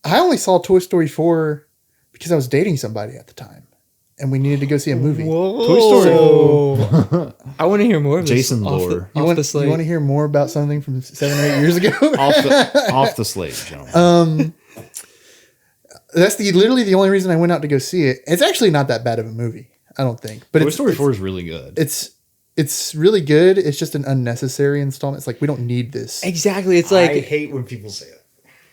I only saw Toy Story 4 because I was dating somebody at the time. And we needed to go see a movie. Whoa. Toy Story. I want to hear more of this. Jason lore. You want to hear more about something from 7 or 8 years ago? off the slate, gentlemen. That's literally the only reason I went out to go see it. It's actually not that bad of a movie, I don't think. But Toy Story 4 is really good. It's really good. It's just an unnecessary installment. It's like, we don't need this. Exactly. It's like I hate when people say that.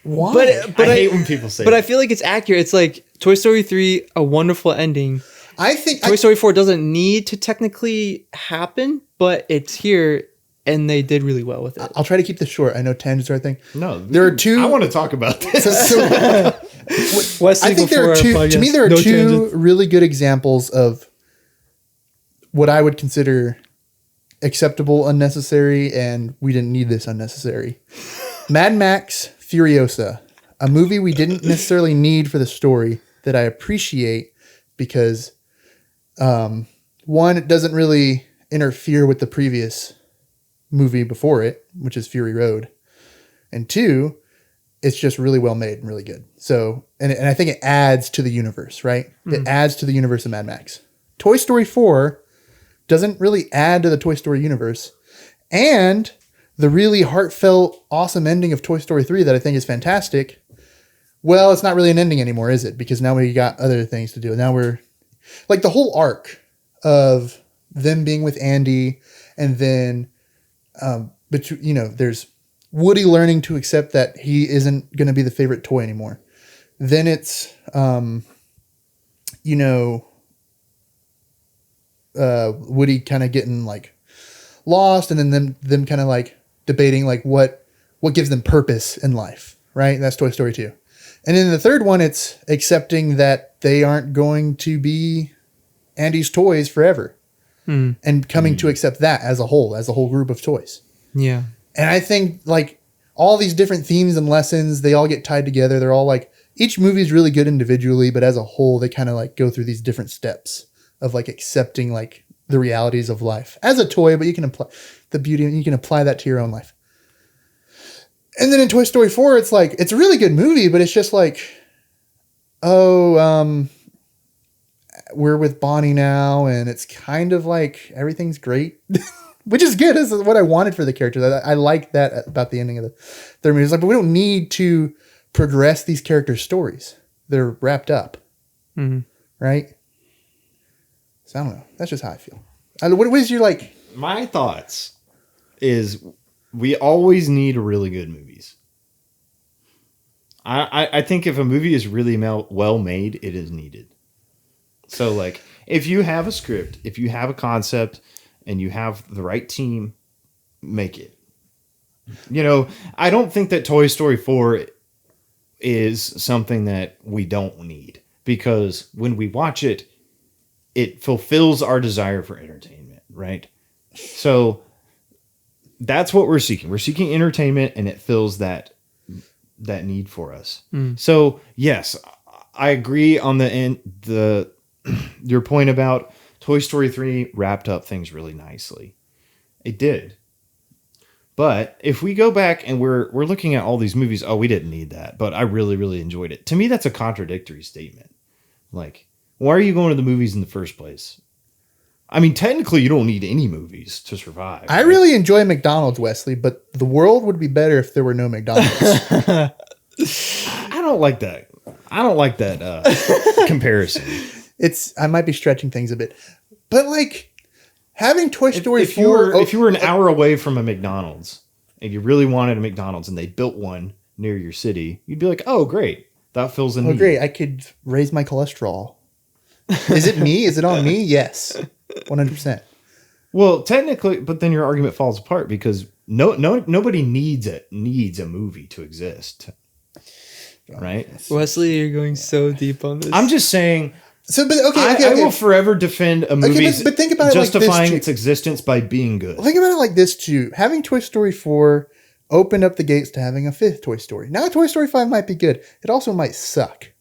Why? But I hate when people say But that. I feel like it's accurate. It's like Toy Story 3, a wonderful ending. I think Toy Story 4 doesn't need to technically happen, but it's here, and they did really well with it. I'll try to keep this short. I know tangents are a thing. No, there are two. I want to talk about this. Wesley, I think there are two. To me, there are two really good examples of what I would consider acceptable unnecessary, and we didn't need this unnecessary. Mad Max Furiosa, a movie we didn't necessarily need for the story that I appreciate because, one, it doesn't really interfere with the previous movie before it, which is Fury Road, and two, it's just really well made and really good. So, and I think it adds to the universe, right? It adds to the universe of Mad Max. Toy Story 4 doesn't really add to the Toy Story universe, and the really heartfelt, awesome ending of Toy Story 3 that I think is fantastic. Well, it's not really an ending anymore, is it? Because now we got other things to do. Now we're like the whole arc of them being with Andy, and then, but you know, there's Woody learning to accept that he isn't going to be the favorite toy anymore. Then it's, you know, Woody kind of getting like lost, and then them kind of like debating like what gives them purpose in life, right? That's Toy Story 2. And then the third one, it's accepting that they aren't going to be Andy's toys forever, and coming to accept that as a whole group of toys. Yeah. And I think like all these different themes and lessons, they all get tied together. They're all like, each movie is really good individually, but as a whole, they kind of like go through these different steps of like accepting like the realities of life as a toy, but you can apply the beauty, and you can apply that to your own life. And then in Toy Story 4, it's like, it's a really good movie, but it's just like, we're with Bonnie now, and it's kind of like everything's great, which is good. This is what I wanted for the characters. I like that about the ending of the third movie. It's like, but we don't need to progress these characters' stories. They're wrapped up, right? So I don't know. That's just how I feel. What is your like? My thoughts is we always need really good movies. I think if a movie is really well made, it is needed. So like if you have a script, if you have a concept, and you have the right team, make it. You know, I don't think that Toy Story 4 is something that we don't need, because when we watch it, it fulfills our desire for entertainment, right? So that's what we're seeking. We're seeking entertainment, and it fills that need for us. So yes, I agree on your point about Toy Story 3 wrapped up things really nicely. It did. But if we go back and we're looking at all these movies, oh, we didn't need that, but I really, really enjoyed it. To me, that's a contradictory statement. Like, why are you going to the movies in the first place? I mean, technically, you don't need any movies to survive. I really enjoy McDonald's, Wesley, but the world would be better if there were no McDonald's. I don't like that. I don't like that comparison. I might be stretching things a bit, but like having Toy Story 4. If you were an hour away from a McDonald's and you really wanted a McDonald's and they built one near your city, you'd be like, oh, great. That fills a need. Oh, great. I could raise my cholesterol. Is it me? Is it on me? Yes. 100%. Well, technically, but then your argument falls apart because nobody needs a movie to exist. Right? Wesley, you're going so deep on this. I'm just saying. So, but I will forever defend a movie but think about justifying it like this, its existence by being good. Think about it like this, too. Having Toy Story 4 opened up the gates to having a fifth Toy Story. Now, Toy Story 5 might be good. It also might suck.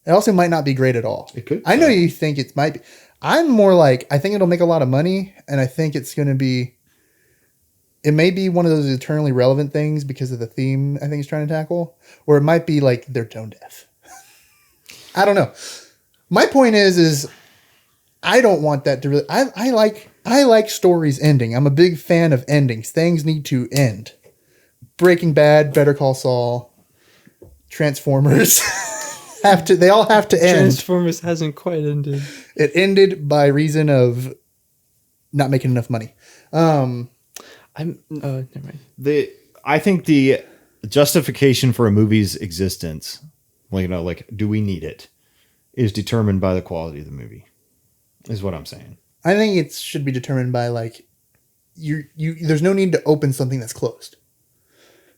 It also might not be great at all. It could. I know you think it might be. I'm more like, I think it'll make a lot of money, and I think it's going to be it may be one of those eternally relevant things because of the theme I think it's trying to tackle, or it might be like they're tone deaf. I don't know. My point is I don't want that to really. I like stories ending. I'm a big fan of endings. Things need to end. Breaking Bad, Better Call Saul, Transformers they all have to end. Transformers hasn't quite ended. It ended by reason of not making enough money. Never mind. I think the justification for a movie's existence, like do we need it, is determined by the quality of the movie. Is what I'm saying. I think it should be determined by like you. There's no need to open something that's closed.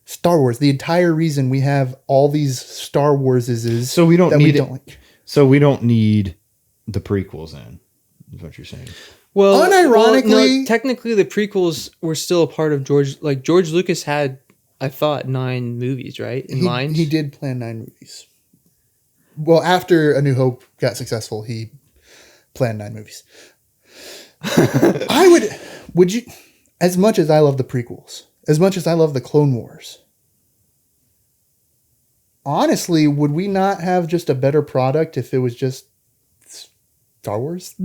Star Wars. The entire reason we have all these Star Wars is so we don't that need we it. don't like. So we don't need the prequels. Then is what you're saying. Well, unironically, no, technically the prequels were still a part of George. Like George Lucas had, I thought, 9 movies, right? In mind, he did plan 9 movies. Well, after A New Hope got successful, he planned 9 movies. Would you, as much as I love the prequels, as much as I love the Clone Wars, honestly, would we not have just a better product if it was just Star Wars?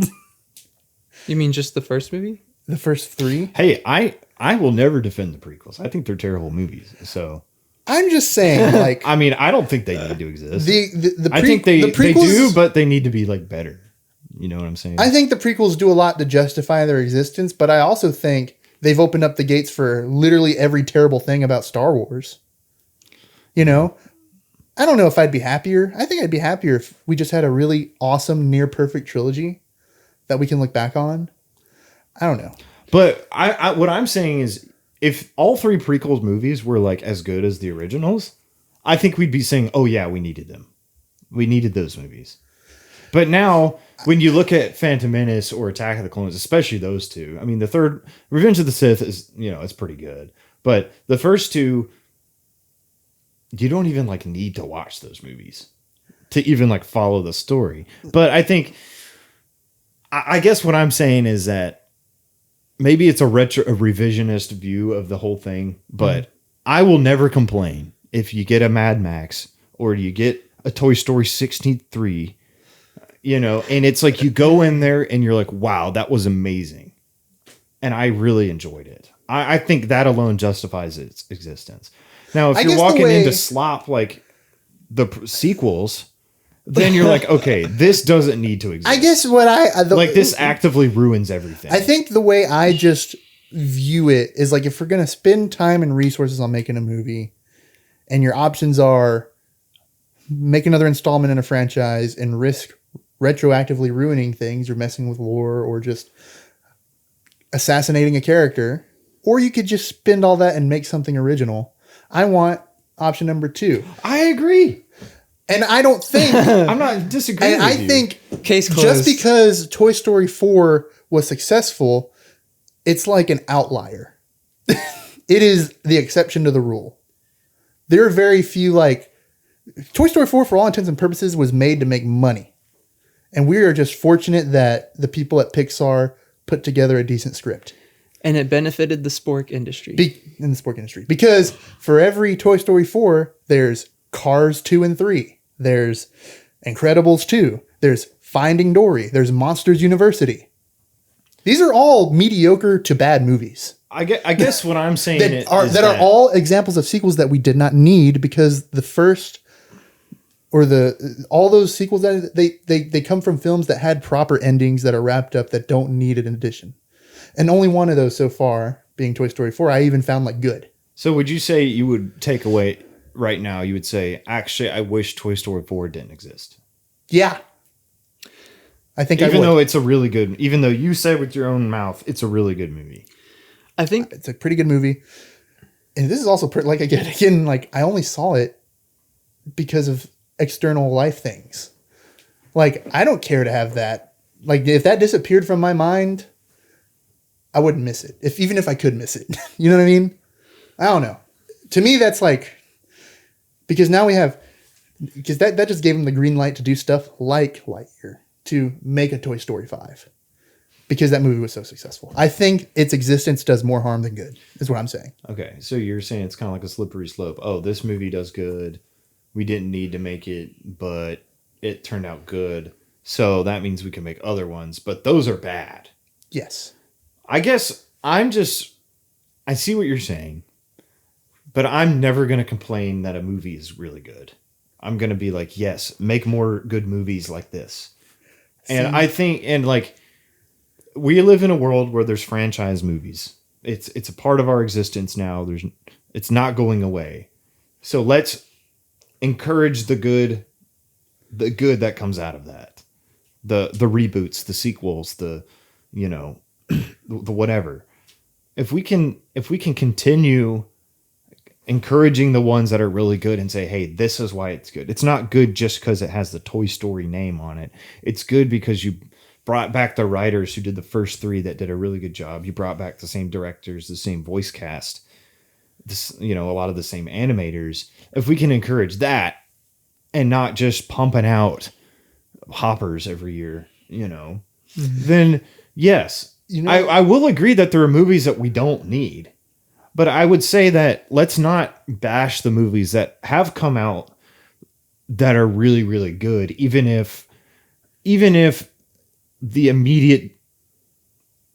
You mean just the first movie? The first 3? Hey, I will never defend the prequels. I think they're terrible movies. So I'm just saying, like, I mean, I don't think they need to exist. I think they prequels, do, but they need to be like better. You know what I'm saying? I think the prequels do a lot to justify their existence, but I also think they've opened up the gates for literally every terrible thing about Star Wars. You know, I don't know if I'd be happier. I think I'd be happier if we just had a really awesome, near perfect trilogy that we can look back on. I don't know. But I what I'm saying is, if all 3 prequels movies were like as good as the originals, I think we'd be saying, oh yeah, we needed them. We needed those movies. But now, when you look at Phantom Menace or Attack of the Clones, especially those 2, I mean, the third, Revenge of the Sith is, it's pretty good. But the first 2, you don't even like need to watch those movies to even like follow the story. But I think, I guess what I'm saying is that maybe it's a revisionist view of the whole thing, but I will never complain if you get a Mad Max or you get a Toy Story 63, and it's like you go in there and you're like, wow, that was amazing. And I really enjoyed it. I think that alone justifies its existence. Now, if you're walking into slop like the sequels, then you're like, okay, this doesn't need to exist. I guess this actively ruins everything. I think the way I just view it is like, if we're going to spend time and resources on making a movie and your options are make another installment in a franchise and risk retroactively ruining things or messing with lore or just assassinating a character, or you could just spend all that and make something original. I want option number 2. I agree. And I don't think I'm not disagreeing and with I you. think Case closed. just because Toy Story 4 was successful, it's like an outlier. It is the exception to the rule. There are very few, like, Toy Story 4, for all intents and purposes, was made to make money. And we are just fortunate that the people at Pixar put together a decent script. And it benefited the spork industry. In the spork industry. Because for every Toy Story 4, there's Cars 2 and 3. There's Incredibles 2. There's Finding Dory. There's Monsters University. These are all mediocre to bad movies. I guess what I'm saying that are all examples of sequels that we did not need, because the first or all those sequels that they come from films that had proper endings that are wrapped up that don't need an addition. And only one of those so far, being Toy Story 4, I even found like good. So would you say you would take away right now, you would say, actually, I wish Toy Story 4 didn't exist? Yeah. I think even though it's a really good, even though you say with your own mouth, it's a really good movie. I think it's a pretty good movie. And this is also like, again, like I only saw it because of external life things. Like, I don't care to have that. Like, if that disappeared from my mind, I wouldn't miss it. Even if I could miss it. You know what I mean? I don't know. To me, that's like, because now because that just gave them the green light to do stuff like Lightyear, to make a Toy Story 5. because that movie was so successful. I think its existence does more harm than good, is what I'm saying. Okay, so you're saying it's kind of like a slippery slope. Oh, this movie does good. We didn't need to make it, but it turned out good. So that means we can make other ones, but those are bad. Yes. I guess I see what you're saying, but I'm never going to complain that a movie is really good. I'm going to be like, yes, make more good movies like this. And I think, and like, we live in a world where there's franchise movies. It's a part of our existence now. It's not going away. So let's encourage the good that comes out of that. The reboots, the sequels, the whatever. If we can continue encouraging the ones that are really good and say, hey, this is why it's good. It's not good just because it has the Toy Story name on it. It's good because you brought back the writers who did the first three that did a really good job. You brought back the same directors, the same voice cast, a lot of the same animators. If we can encourage that and not just pumping out hoppers every year, then yes, I will agree that there are movies that we don't need. But I would say that let's not bash the movies that have come out that are really, really good, even if the immediate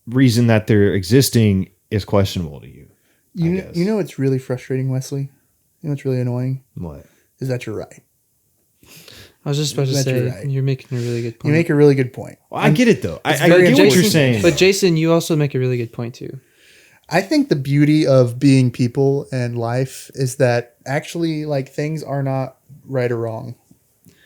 reason that they're existing is questionable to you. You know what's really frustrating, Wesley? You know what's really annoying? What? Is that you're right. I was just about to say, you're making a really good point. You make a really good point. Well, I get it, though. I very get what important. you're saying. But Jason, you also make a really good point, too. I think the beauty of being people and life is that actually, like, things are not right or wrong.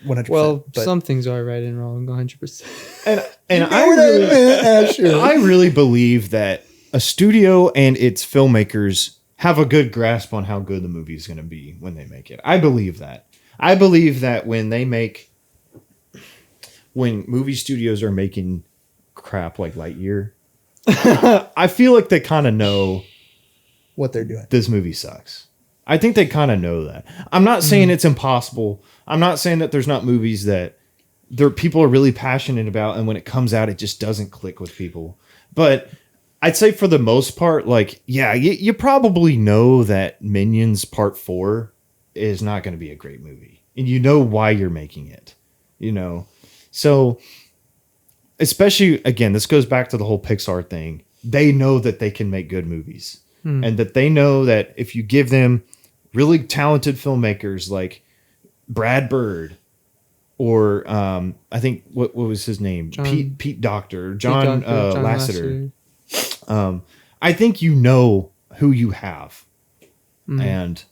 100%. Well, some things are right and wrong, 100%. And I really believe that a studio and its filmmakers have a good grasp on how good the movie is going to be when they make it. I believe that. I believe that when movie studios are making crap like Lightyear, I feel like they kind of know what they're doing. This movie sucks. I think they kind of know that. I'm not saying it's impossible. I'm not saying that there's not movies that people are really passionate about, and when it comes out, it just doesn't click with people. But I'd say for the most part, like, yeah, you probably know that Minions Part 4 is not going to be a great movie. And you know why you're making it, So, especially, again, this goes back to the whole Pixar thing. They know that they can make good movies. And that they know that if you give them really talented filmmakers like Brad Bird or I think, what was his name? Pete Docter, John Lasseter. I think you know who you have. And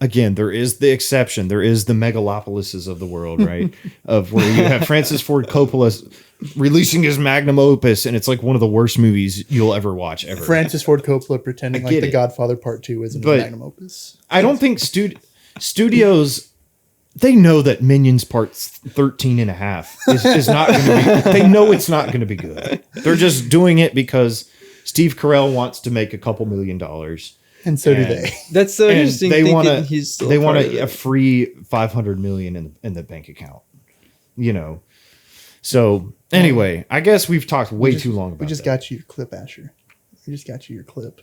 again, there is the exception. There is the megalopolises of the world, right? Of where you have Francis Ford Coppola releasing his magnum opus, and it's like one of the worst movies you'll ever watch ever. Francis Ford Coppola pretending like The Godfather Part 2 isn't a magnum opus. I don't think studios, they know that Minions Part 13 and a half is not going to be, they know it's not going to be good. They're just doing it because Steve Carell wants to make a couple $1 million. And so do they. That's so interesting. They want a free $500 million in the bank account. So anyway, I guess we've talked way too long about. We just got you your clip, Asher. We just got you your clip.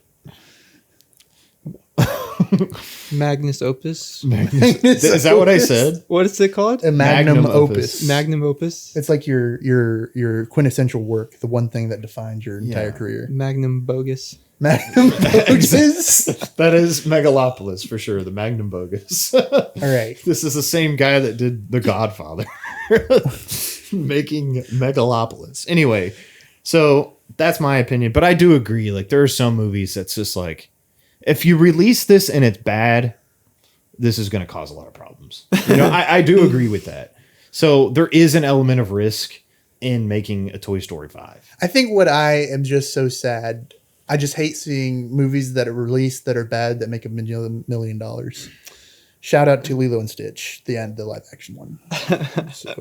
Magnus Opus. Is that what I said? What is it called? A magnum opus. Magnum Opus. It's like your quintessential work, the one thing that defines your entire career. Magnum Bogus. Magnum Bogus. That is Megalopolis for sure. The Magnum Bogus. All right. This is the same guy that did The Godfather, making Megalopolis. Anyway, so that's my opinion, but I do agree. Like, there are some movies that's just like, if you release this and it's bad, this is going to cause a lot of problems. I do agree with that. So there is an element of risk in making a Toy Story 5. I think what I am just so sad, I just hate seeing movies that are released that are bad that make $1 million. Shout out to Lilo and Stitch, the live action one. So.